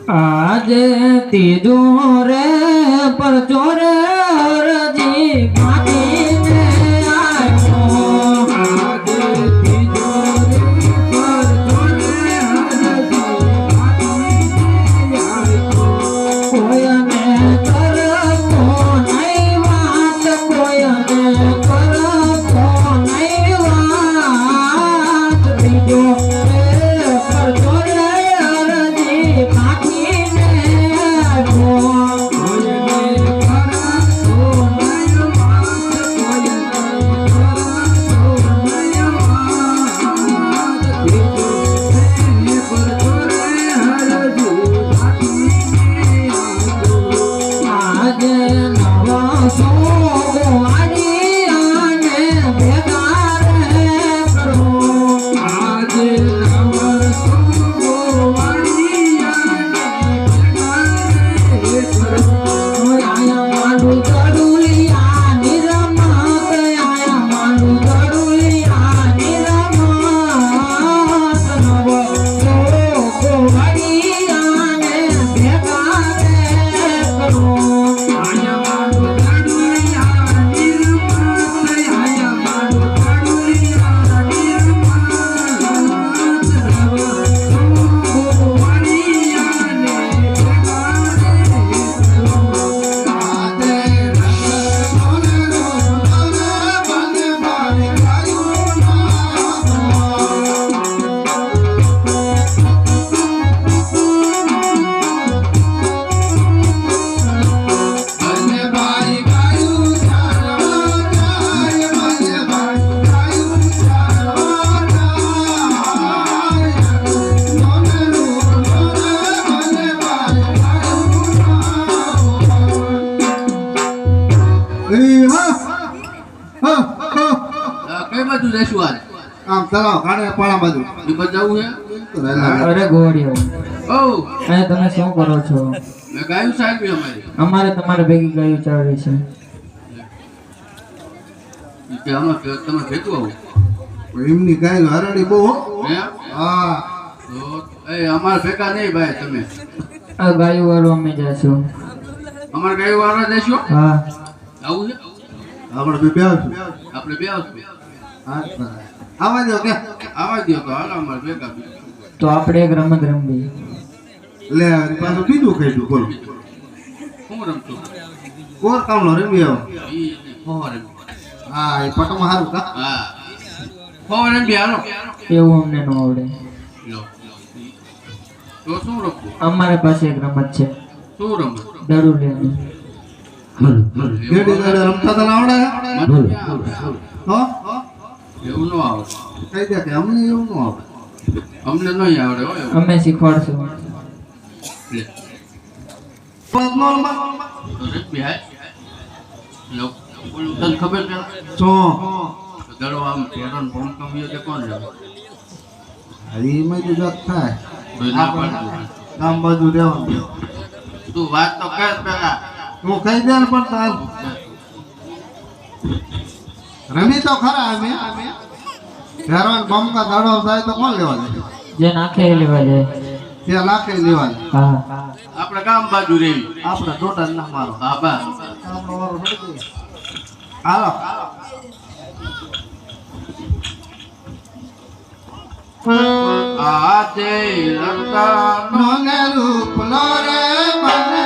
आज तीजो रे पर चोरे रजी माटी में आयो आज तीजो रे पर चोरे रजी माटी में आयो कोई ने कर को नहीं बात कोई ने कर को नहीं बात तीजो रे पर चोरे रजी माटी अरे गोड़ियो તમે શું કરો છો? ગાયું સાહેબ અમારે તમારે ભેગી ગાયું ચાલે છે કે આમાં તમે ભેગું આવો એમની ગાયું હરડી બહુ હા તો એ અમાર ભેગા નહીં ભાઈ તમે આ ગાયું વાળો અમે જાશું અમાર ગાયું વાળો જઈશું હા આવું છે આપણે બે આવશું હા આવા દો કે આવા દો તો હાલ અમાર ભેગા તો આપણે એક રમત રમવી લે પાછું બીજું ખાઈશું બોલો હું રમતો કોર કામનો રમી આવો ઈ ફોર હા એ પટમાં હારું કા હા ફોર રમી આલો એવું અમને ન આવડે લો તો શું રમવું અમારી પાસે એક રમત છે શું રમત દડું લેવાનું ગેડી દડા રમતા તો આવડે હો એવું ન આવડે કઈ દે કે અમને એવું ન આવડે અમને નહીં આવડે હોય અમે શીખવાડશું લે નોર્મલ તો રેપી હે લો તને ખબર કે છો દડો આમ પેરન બોમ કમ્યો તે કોણ લે હરી મે તો જત થાય ના પાડું નામ બાજુ દેવાનું તું વાત તો કર પેલા તું કહી દે પણ તાર રમી તો ખરા અમે હેરાન બમકા દાડો થાય તો કોણ લેવા જાય? જે નાખે એ લેવા જાય. ત્યાં લાખે લેવા જાય. હા આપણે ગામ બાજુ રહી. આપણે ટોટલ ના મારો. હા બા આપણો વારો નથી. હાલો આજે રંગનો મને રૂપ લો રે મને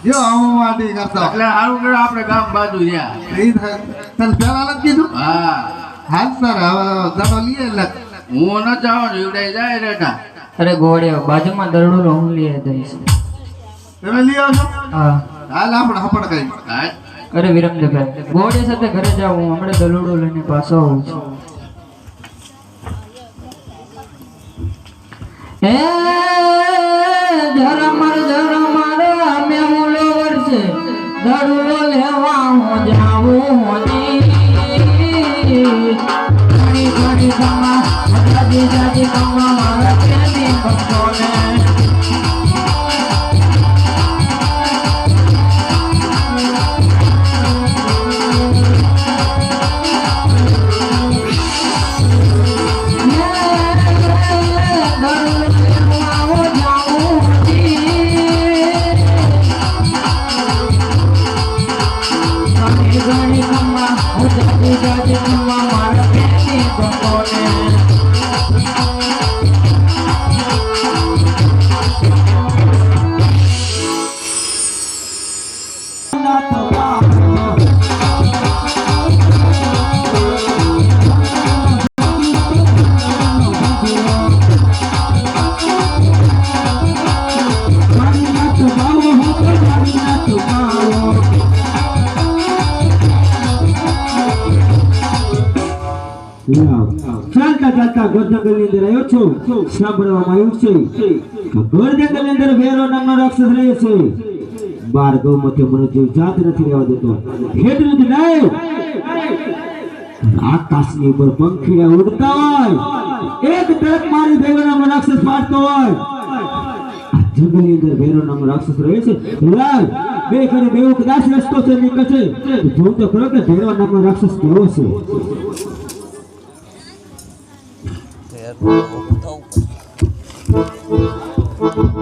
જો હું વાડી કરતો એટલે હારું કે આપણે ગામ બાજુ રહ્યા. તને પેલા નથી કીધું? હા હાલ સર હવે દાડો લઈએ એટલે હું ન જાઉં જીવડાઈ જાય રેઠા. અરે ગોળ્યો બાજુમાં દરડું હું લઈ દઈશ. તમે લઈ આવજો. હા હાલ આપણે હપડ કરી. હા અરે વિરમદેભાઈ ગોળિયા સાથે ઘરે જાઉં હું હમણાં દરડું લઈને પાછો આવું છું. એ ઝરમર અમે મૂલો વર્ષે દરડું લેવા હું જાવું હોની. ઘણી ઘણી કમા જાજી જાજી કમા મારા પ્રેમી ભક્તોને. ચાલતા ચાલતા ગોરજંગલની અંદર આવ્યો છું. સાંભળવામાં આવ્યું છે કે ગોરજંગલની અંદર ભેરો નામનો રાક્ષસ રહે છે. બાર ગૌમાંથી મને જીવ જાત નથી રહેવા દેતો. એટલું જ નહીં, આકાશની ઉપર પંખીડા ઉડતા હોય, એક તરફ મારી ભેરો નામનો રાક્ષસ ફાટતો હોય. આ જંગલની અંદર ભેરો નામનો રાક્ષસ રહે છે. લાલ બે કરી બેવું કદાચ રસ્તો છે નીકળશે જોઉં તો ખરો કે ભેરો નામનો રાક્ષસ કેવો છે. Quero, vou botar o